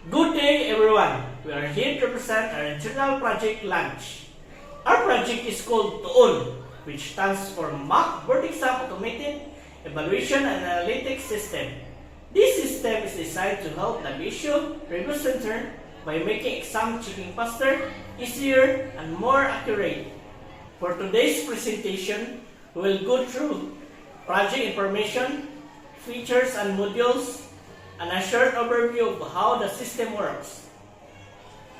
Good day everyone! We are here to present our internal project launch. Our project is called TUON, which stands for Mock Board Exam Automated Evaluation and Analytics System. This system is designed to help the BSU Review Center by making exam checking faster, easier, and more accurate. For today's presentation, we will go through project information, features and modules, and a short overview of how the system works.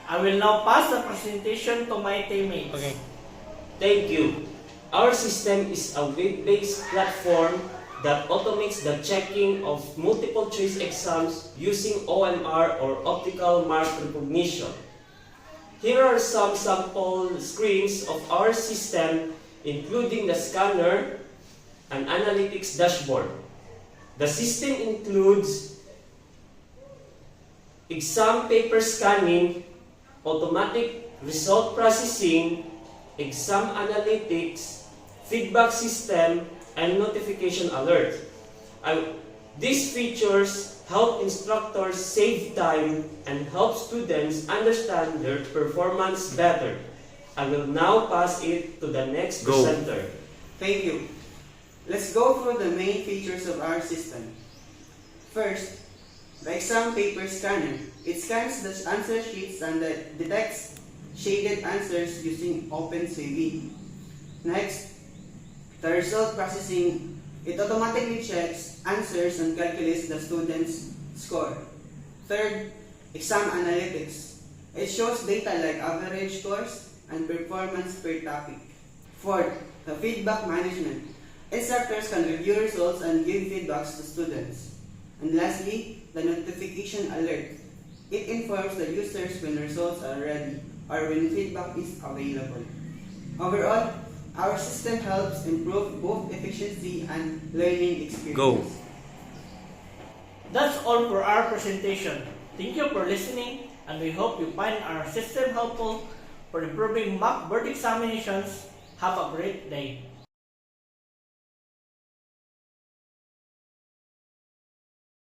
I will now pass the presentation to my teammates. Okay. Thank you. Our system is a web-based platform that automates the checking of multiple choice exams using OMR or optical mark recognition. Here are some sample screens of our system, including the scanner and analytics dashboard. The system includes exam paper scanning, automatic result processing, exam analytics, feedback system, and notification alert. These features help instructors save time and help students understand their performance better. I will now pass it to the next presenter. Thank you. Let's go through the main features of our system. First, the exam paper scanner. It scans the answer sheets and detects shaded answers using OpenCV. Next, the result processing. It automatically checks answers and calculates the student's score. Third, exam analytics. It shows data like average scores and performance per topic. Fourth, the feedback management. Instructors can review results and give feedbacks to students. And lastly, the notification alert. It informs the users when results are ready or when feedback is available. Overall, our system helps improve both efficiency and learning experience. That's all for our presentation. Thank you for listening, and we hope you find our system helpful for improving mock board examinations. Have a great day.